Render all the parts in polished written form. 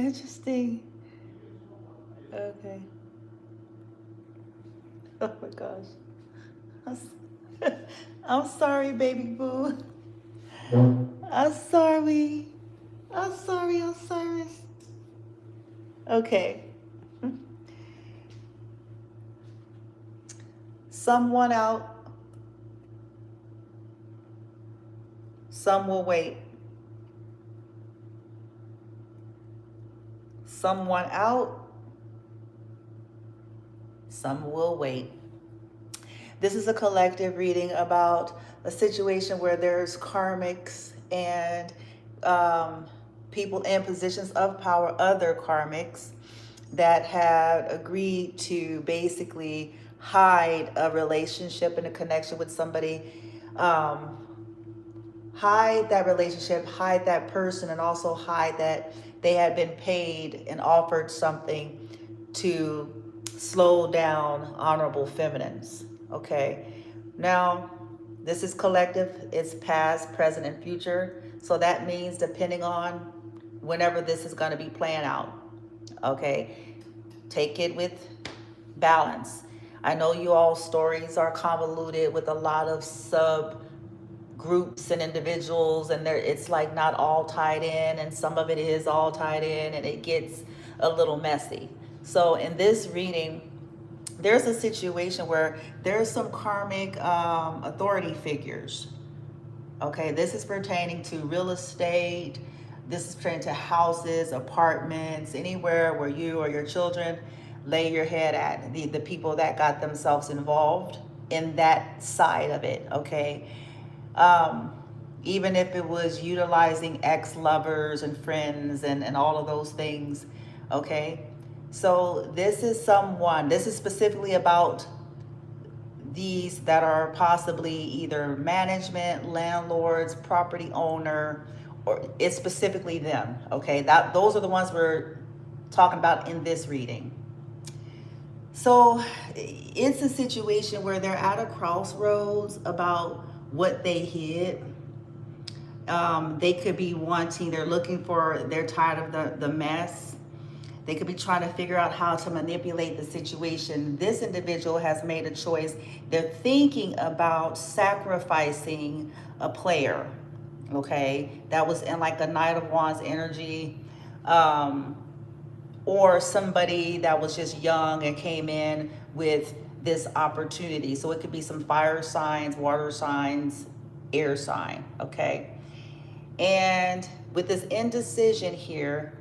Interesting. Okay. Oh my gosh. I'm, I'm sorry, baby boo. I'm sorry. I'm sorry, Osiris. Okay. Someone out, some will wait. Someone out, some will wait. This is a collective reading about a situation where there's karmics and people in positions of power, other karmics, that have agreed to basically hide a relationship and a connection with somebody, hide that relationship, hide that person, and also hide that they had been paid and offered something to slow down honorable feminines. Okay. Now, this is collective, it's past, present, and future. So that means depending on whenever this is going to be playing out. Okay. Take it with balance. I know you all stories are convoluted with a lot of sub groups and individuals, and there it's like not all tied in, and some of it is all tied in, and it gets a little messy. So in this reading, there's a situation where there's some karmic authority figures. Okay, this is pertaining to real estate. This is pertaining to houses, apartments, anywhere where you or your children lay your head at. The people that got themselves involved in that side of it. Okay. Even if it was utilizing ex-lovers and friends and all of those things. Okay. So this is specifically about these that are possibly either management, landlords, property owner, or it's specifically them. Okay. Those are the ones we're talking about in this reading. So it's a situation where they're at a crossroads about what they hid. They could be they're looking for, they're tired of the mess. They could be trying to figure out how to manipulate the situation. This individual has made a choice. They're thinking about sacrificing a player, okay? That was in like the Knight of Wands energy, or somebody that was just young and came in with this opportunity. So it could be some fire signs, water signs, air sign, okay? And with this indecision here,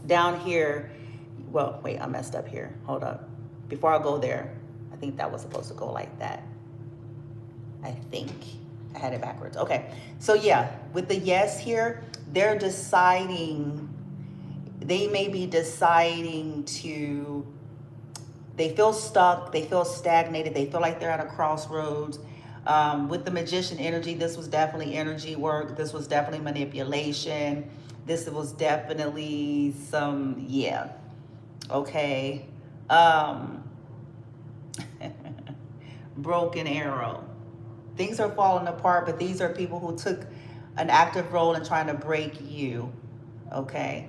down here, well, wait, I messed up here. Hold up. Before I go there, I think that was supposed to go like that. I think I had it backwards. Okay, so yeah, with the yes here, they're deciding, they may be deciding to, they feel stuck, they feel stagnated, they feel like they're at a crossroads. With the magician energy, this was definitely energy work. This was definitely manipulation. This was definitely some, yeah, okay. Broken arrow. Things are falling apart, but these are people who took an active role in trying to break you, okay?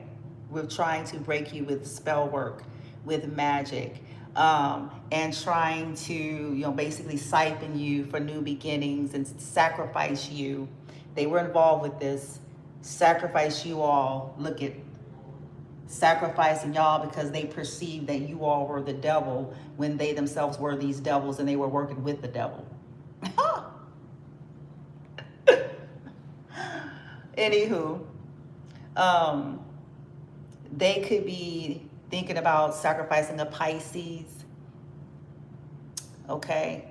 We're trying to break you with spell work, with magic, and trying to, basically siphon you for new beginnings and sacrifice you. They were involved with this. Sacrifice you all. Look at sacrificing y'all because they perceived that you all were the devil when they themselves were these devils and they were working with the devil. Anywho, they could be thinking about sacrificing a Pisces. Okay.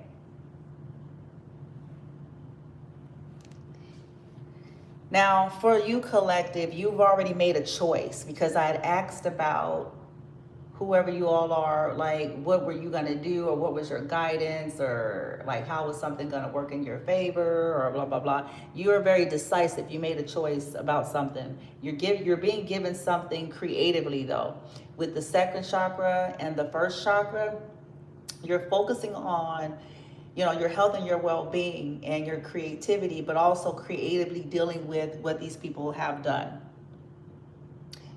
Now, for you collective, you've already made a choice because I had asked about whoever you all are, like, what were you going to do, or what was your guidance, or like, how was something going to work in your favor, or blah, blah, blah. You are very decisive. You made a choice about something. You're being given something creatively, though. With the second chakra and the first chakra, you're focusing on, your health and your well-being and your creativity, but also creatively dealing with what these people have done.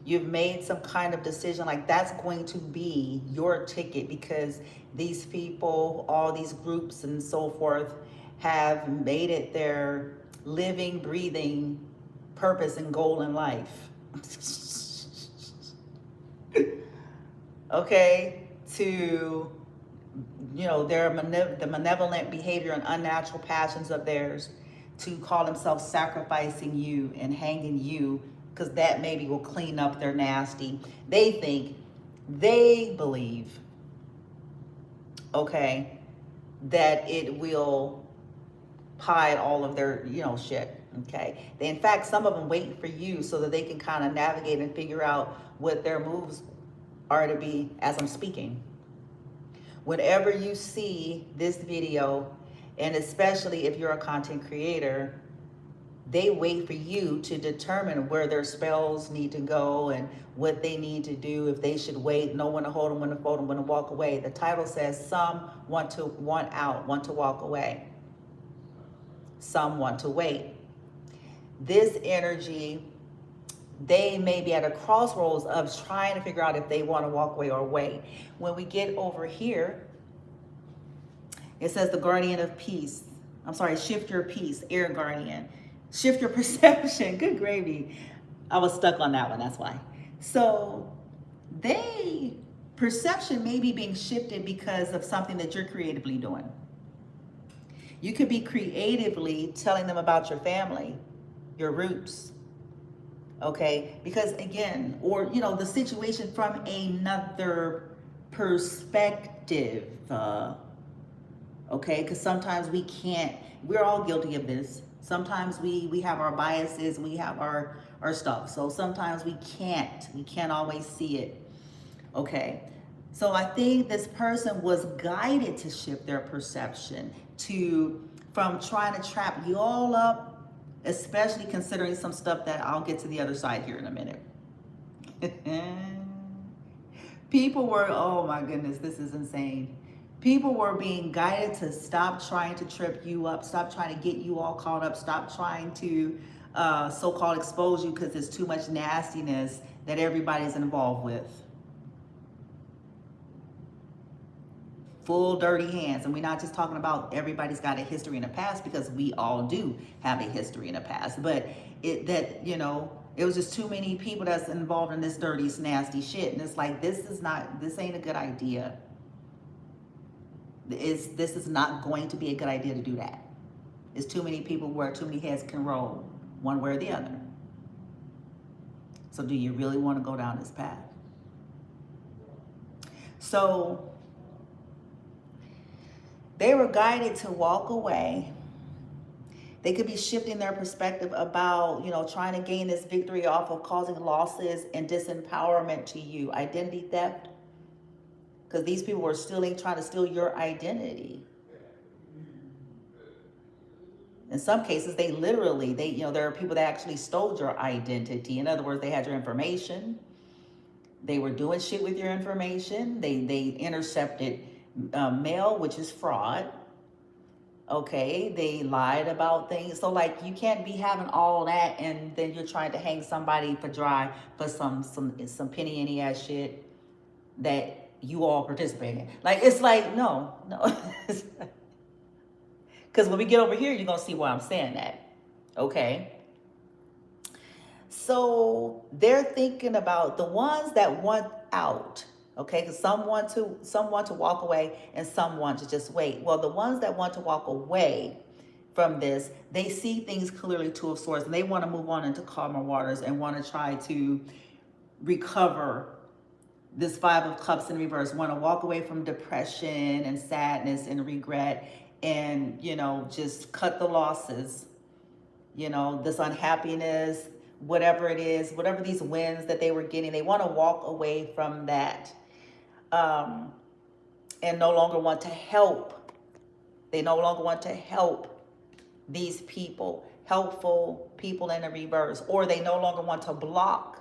You've made some kind of decision, like that's going to be your ticket, because these people, all these groups and so forth, have made it their living, breathing purpose and goal in life. Okay, to, you know, the malevolent behavior and unnatural passions of theirs, to call themselves sacrificing you and hanging you, because that maybe will clean up their nasty. They believe, okay, that it will hide all of their, you know, shit. Okay. In fact, some of them wait for you so that they can kind of navigate and figure out what their moves are to be as I'm speaking. Whenever you see this video, and especially if you're a content creator, they wait for you to determine where their spells need to go and what they need to do, if they should wait, know when to hold them, when to fold them, when to walk away. The title says some want to walk away. Some want to wait. This energy, they may be at a crossroads of trying to figure out if they want to walk away or wait. When we get over here, it says the guardian of peace. I'm sorry, shift your peace, air guardian. Shift your perception. Good gravy. I was stuck on that one, that's why. So perception may be being shifted because of something that you're creatively doing. You could be creatively telling them about your family, your roots, okay? Because again, or, you know, the situation from another perspective, okay? Because sometimes we're all guilty of this. Sometimes we have our biases, we have our stuff. So sometimes we can't always see it, okay? So I think this person was guided to shift their perception from trying to trap you all up, especially considering some stuff that I'll get to the other side here in a minute. People were, oh my goodness, this is insane. People were being guided to stop trying to trip you up, stop trying to get you all caught up, stop trying to so-called expose you because there's too much nastiness that everybody's involved with. Full dirty hands. And we're not just talking about everybody's got a history in the past, because we all do have a history in the past. But it was just too many people that's involved in this dirty, nasty shit. And it's like, this ain't a good idea. This is not going to be a good idea to do that. It's too many people where too many heads can roll one way or the other. So do you really want to go down this path? So they were guided to walk away. They could be shifting their perspective about, you know, trying to gain this victory off of causing losses and disempowerment to you. Identity theft. Because these people were trying to steal your identity. In some cases, there are people that actually stole your identity. In other words, they had your information. They were doing shit with your information. They intercepted mail, which is fraud. Okay, they lied about things. So like, you can't be having all that and then you're trying to hang somebody for dry for some penny any ass shit that you all participate in. Like, it's like, no. Because when we get over here, you're going to see why I'm saying that. Okay. So they're thinking about the ones that want out. Okay, because some want to walk away and some want to just wait. Well, the ones that want to walk away from this, they see things clearly, Two of Swords, and they want to move on into calmer waters and want to try to recover this Five of Cups in reverse. Want to walk away from depression and sadness and regret and, you know, just cut the losses, you know, this unhappiness, whatever it is, whatever these wins that they were getting, they want to walk away from that. And no longer want to help. They no longer want to help these people, helpful people in the reverse, or they no longer want to block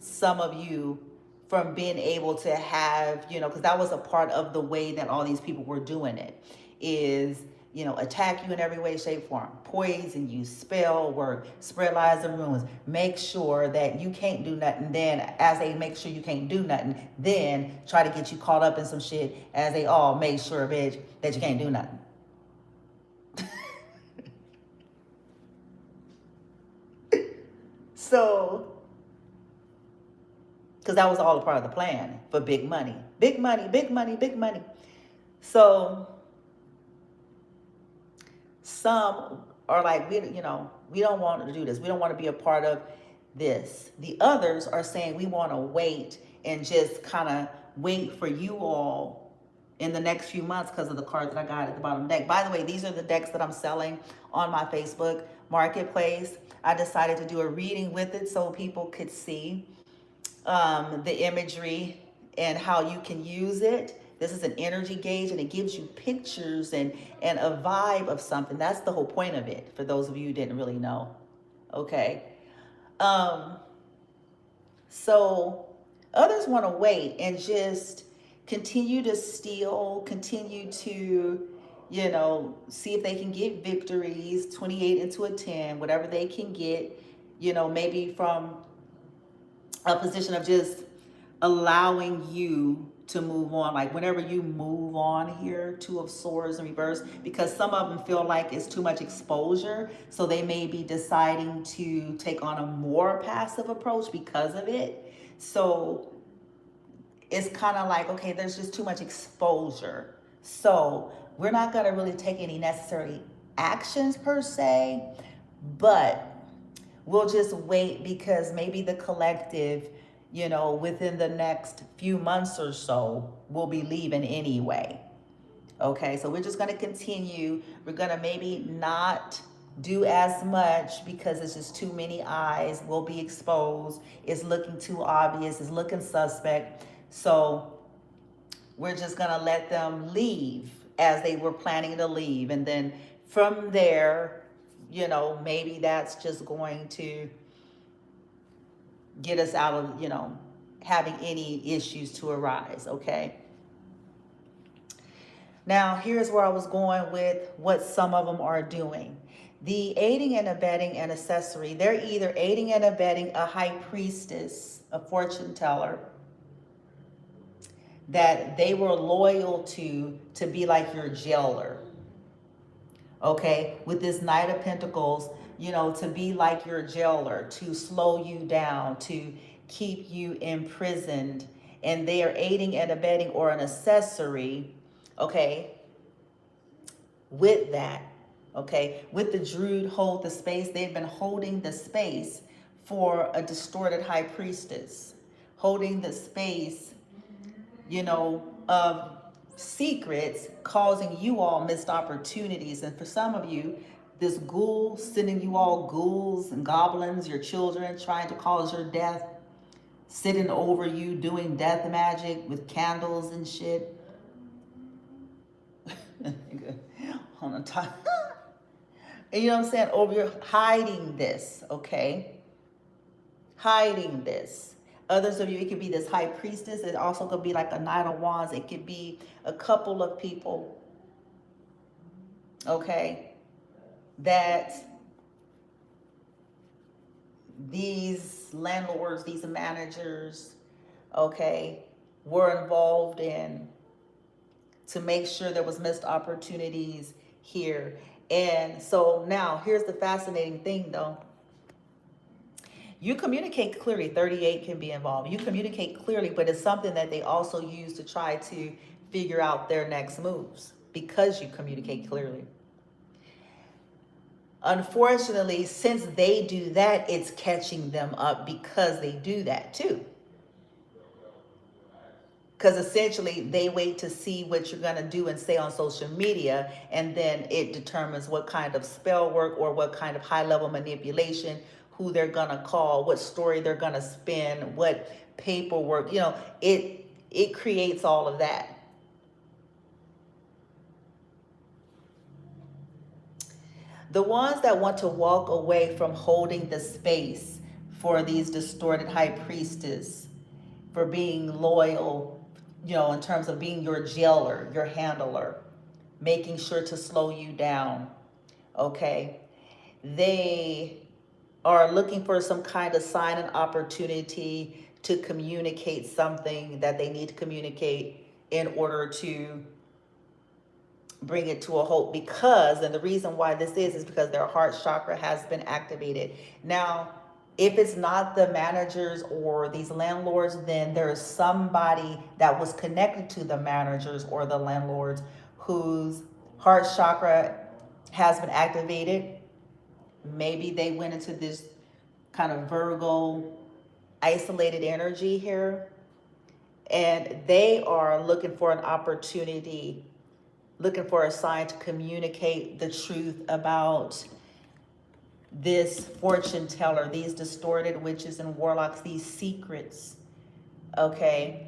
some of you from being able to have, you know, because that was a part of the way that all these people were doing it, is attack you in every way, shape, form, poison you, spell work, spread lies and rumors, make sure that you can't do nothing. Then, as they make sure you can't do nothing, then try to get you caught up in some shit as they all make sure, bitch, that you can't do nothing. So, because that was all a part of the plan for big money, big money, big money, big money. So some are like, we don't want to do this. We don't want to be a part of this. The others are saying we want to wait and just kind of wait for you all in the next few months because of the cards that I got at the bottom deck. By the way, these are the decks that I'm selling on my Facebook marketplace. I decided to do a reading with it so people could see the imagery and how you can use it. This is an energy gauge, and it gives you pictures and a vibe of something. That's the whole point of it, for those of you who didn't really know. Okay. So others want to wait and just continue to steal, continue to, see if they can get victories, 28 into a 10, whatever they can get, maybe from a position of just allowing you to move on. Like whenever you move on here, Two of Swords in reverse, because some of them feel like it's too much exposure. So they may be deciding to take on a more passive approach because of it. So it's kind of like, okay, there's just too much exposure. So we're not going to really take any necessary actions per se, but we'll just wait because maybe the collective, within the next few months or so, will be leaving anyway. Okay, so we're just going to continue. We're going to maybe not do as much because it's just too many eyes will be exposed. It's looking too obvious. It's looking suspect. So we're just going to let them leave as they were planning to leave. And then from there, maybe that's just going to get us out of, having any issues to arise, okay? Now, here's where I was going with what some of them are doing. The aiding and abetting and accessory, they're either aiding and abetting a high priestess, a fortune teller, that they were loyal to be like your jailer. Okay, with this Knight of Pentacles, to be like your jailer, to slow you down, to keep you imprisoned. And they are aiding and abetting or an accessory, okay, with that, okay. With the Druid hold the space, they've been holding the space for a distorted high priestess, holding the space, of secrets, causing you all missed opportunities. And for some of you, this ghoul sending you all ghouls and goblins, your children, trying to cause your death, sitting over you, doing death magic with candles and shit. On the top. And you know what I'm saying? Over, you're hiding this, okay? Hiding this. Others of you, it could be this high priestess. It also could be like a Knight of Wands. It could be a couple of people, okay, that these landlords, these managers, okay, were involved in to make sure there was missed opportunities here. And so now here's the fascinating thing though. You communicate clearly. 38 can be involved. You communicate clearly, but it's something that they also use to try to figure out their next moves because you communicate clearly. Unfortunately, since they do that, it's catching them up because they do that too. Because essentially they wait to see what you're going to do and say on social media, and then it determines what kind of spell work or what kind of high-level manipulation, who they're going to call, what story they're going to spin, what paperwork, it creates all of that. The ones that want to walk away from holding the space for these distorted high priestess, for being loyal, in terms of being your jailer, your handler, making sure to slow you down, okay? They are looking for some kind of sign and opportunity to communicate something that they need to communicate in order to bring it to a halt, because, and the reason why this is because their heart chakra has been activated. Now, if it's not the managers or these landlords, then there's somebody that was connected to the managers or the landlords whose heart chakra has been activated. Maybe they went into this kind of Virgo isolated energy here, and they are looking for an opportunity, looking for a sign to communicate the truth about this fortune teller, these distorted witches and warlocks, these secrets, okay?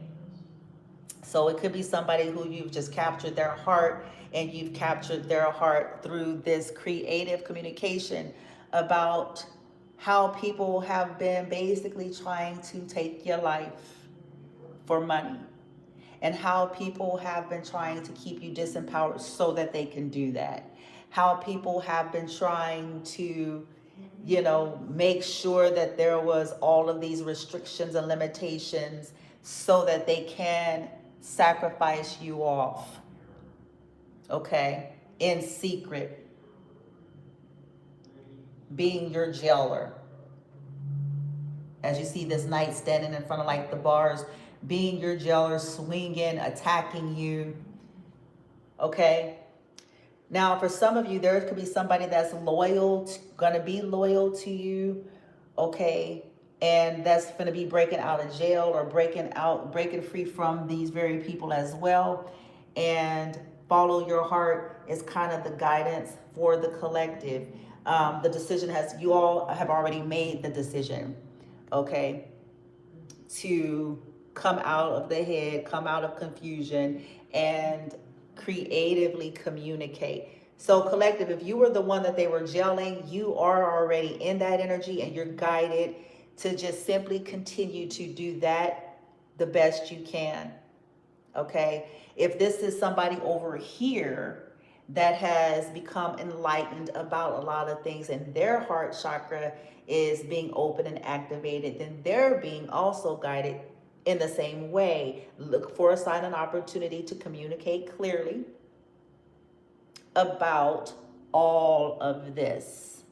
So it could be somebody who you've just captured their heart, and you've captured their heart through this creative communication about how people have been basically trying to take your life for money, and how people have been trying to keep you disempowered so that they can do that. How people have been trying to, make sure that there was all of these restrictions and limitations so that they can sacrifice you off, okay, in secret, being your jailer. As you see this knight standing in front of like the bars, being your jailer, swinging, attacking you, okay? Now, for some of you, there could be somebody that's gonna be loyal to you, okay? And that's gonna be breaking out of jail or breaking free from these very people as well. And follow your heart is kind of the guidance for the collective. The decision you all have already made the decision, okay, to come out of the head, come out of confusion, and creatively communicate. So collective, if you were the one that they were gelling, you are already in that energy, and you're guided to just simply continue to do that the best you can, okay? If this is somebody over here that has become enlightened about a lot of things, and their heart chakra is being open and activated, then they're being also guided in the same way. Look for a sign and opportunity to communicate clearly about all of this,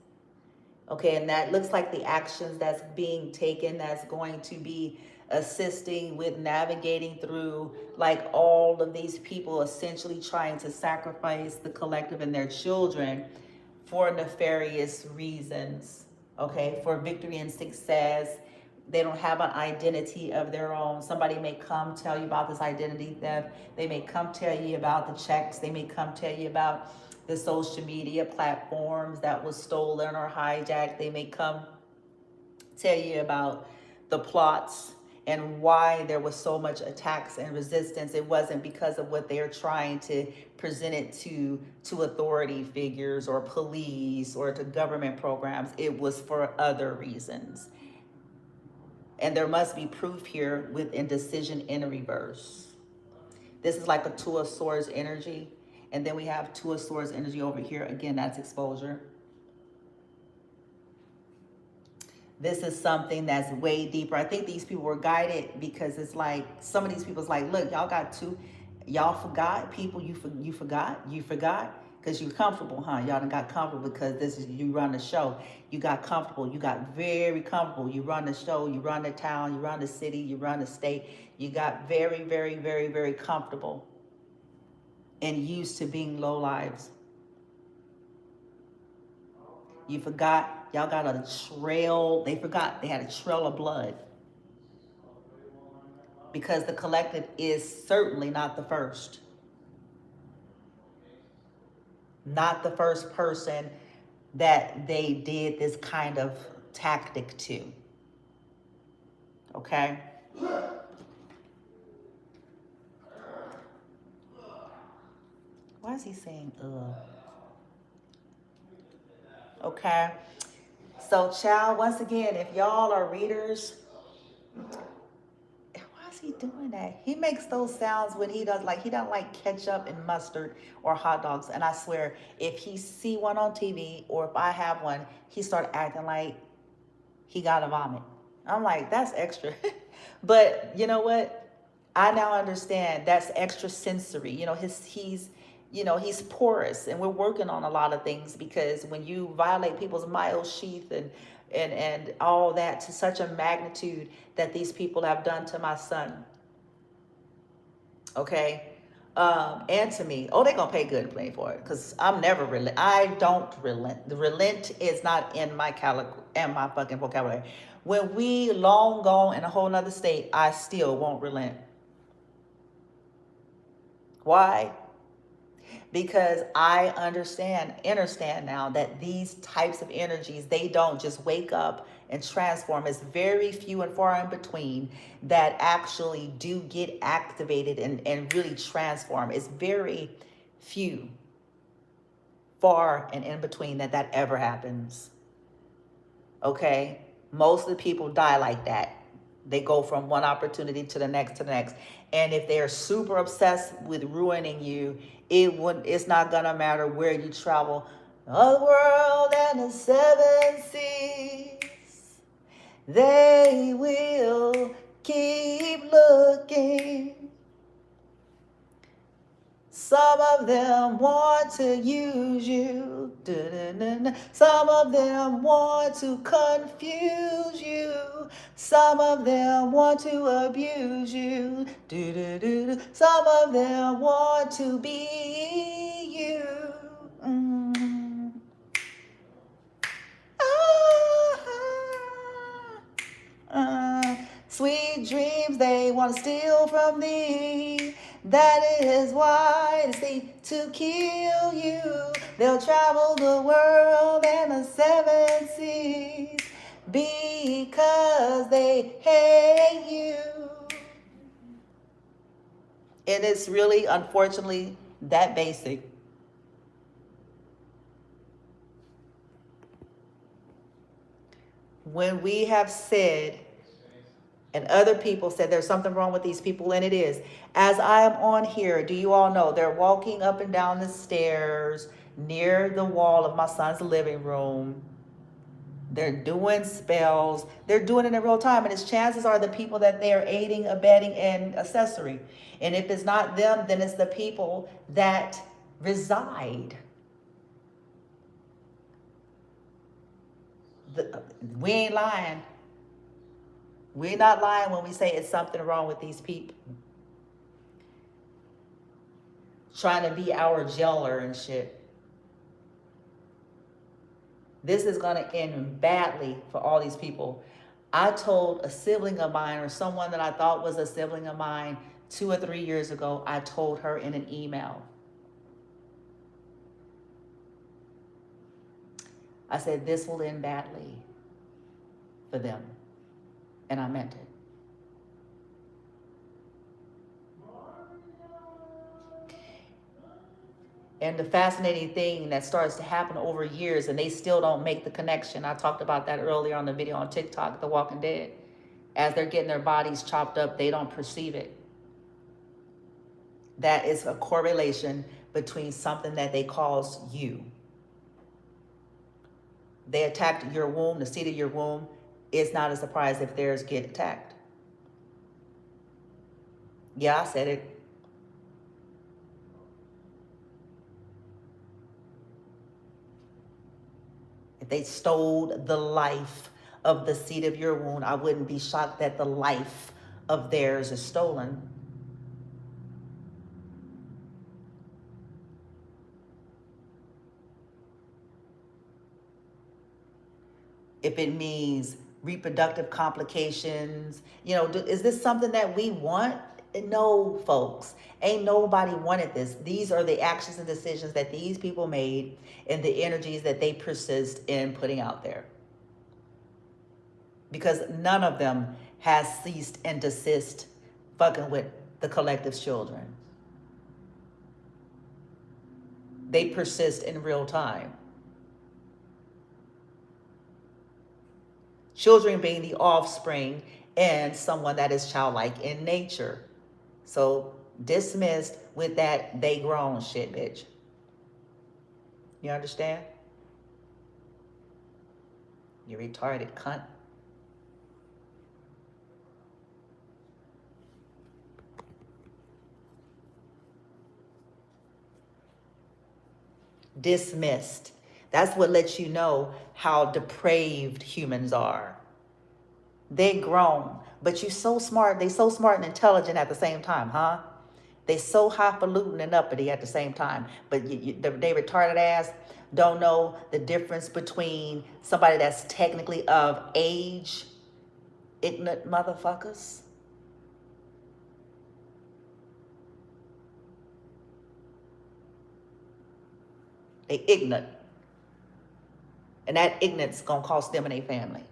okay? And that looks like the actions that's being taken, that's going to be assisting with navigating through like all of these people essentially trying to sacrifice the collective and their children for nefarious reasons, okay? For victory and success. They don't have an identity of their own. Somebody may come tell you about this identity theft. They may come tell you about the checks. They may come tell you about the social media platforms that was stolen or hijacked. They may come tell you about the plots and why there was so much attacks and resistance. It wasn't because of what they're trying to present it to authority figures or police or to government programs. It was for other reasons. And there must be proof here with indecision in reverse. This is like a Two of Swords energy. And then we have Two of Swords energy over here. Again, that's exposure. This is something that's way deeper. I think these people were guided because it's like, some of these people's like, look, y'all forgot, people, you forgot, because you're comfortable, huh? Y'all done got comfortable because you run the show. You got comfortable, you got very comfortable. You run the show, you run the town, you run the city, you run the state. You got very, very, very, very comfortable and used to being low lives. You forgot, y'all got a trail. They forgot they had a trail of blood. Because the collective is certainly not the first. Not the first person that they did this kind of tactic to. Okay? Why is he saying, ugh? Okay? So, child, once again, if y'all are readers, why is he doing that? He makes those sounds when he does, like, he doesn't like ketchup and mustard or hot dogs. And I swear, if he see one on TV or if I have one, he start acting like he got to vomit. I'm like, that's extra. But you know what? I now understand that's extra sensory. You know, he's porous, and we're working on a lot of things, because when you violate people's myosheath and all that to such a magnitude that these people have done to my son, okay, and to me, oh, they're gonna pay good and plenty for it, because I'm never relent. I don't relent. The relent is not in my fucking vocabulary. When we long gone in a whole nother state, I still won't relent. Why? Because I understand now that these types of energies, they don't just wake up and transform. It's very few and far in between that actually do get activated and really transform. It's very few, far and in between that ever happens. Okay? Most of the people die like that. They go from one opportunity to the next And if they're super obsessed with ruining you, it's not gonna matter where you travel. The world and the seven seas, they will keep looking. Some of them want to use you. Some of them want to confuse you. Some of them want to abuse you. Some of them want to be you. Sweet dreams they want to steal from thee. That is why they seek to kill you. They'll travel the world and the seven seas because they hate you. And it's really, unfortunately, that basic. When we have said, and other people said there's something wrong with these people, and it is. As I am on here, do you all know they're walking up and down the stairs near the wall of my son's living room. They're doing spells. They're doing it in real time. And its chances are the people that they are aiding, abetting, and accessory. And if it's not them, then it's the people that reside. We ain't lying. We're not lying when we say it's something wrong with these people. Trying to be our jailer and shit. This is going to end badly for all these people. I told a sibling of mine, or someone that I thought was a sibling of mine, 2 or 3 years ago, I told her in an email. I said, this will end badly for them. And I meant it. And the fascinating thing that starts to happen over years, and they still don't make the connection. I talked about that earlier on the video on TikTok, The Walking Dead. As they're getting their bodies chopped up, they don't perceive it. That is a correlation between something that they cause you. They attacked your womb, the seat of your womb. It's not a surprise if theirs get attacked. Yeah, I said it. If they stole the life of the seed of your womb, I wouldn't be shocked that the life of theirs is stolen. If it means reproductive complications, is this something that we want? No, folks, ain't nobody wanted this. These are the actions and decisions that these people made and the energies that they persist in putting out there. Because none of them has ceased and desist fucking with the collective's children. They persist in real time. Children being the offspring and someone that is childlike in nature. So dismissed with that they grown shit, bitch. You understand? You retarded cunt. Dismissed. That's what lets you know how depraved humans are. They grown, but you so smart. They so smart and intelligent at the same time, huh? They so highfalutin and uppity at the same time. But they retarded ass don't know the difference between somebody that's technically of age, ignorant motherfuckers. They ignorant. And that ignorance gonna cost them and their family.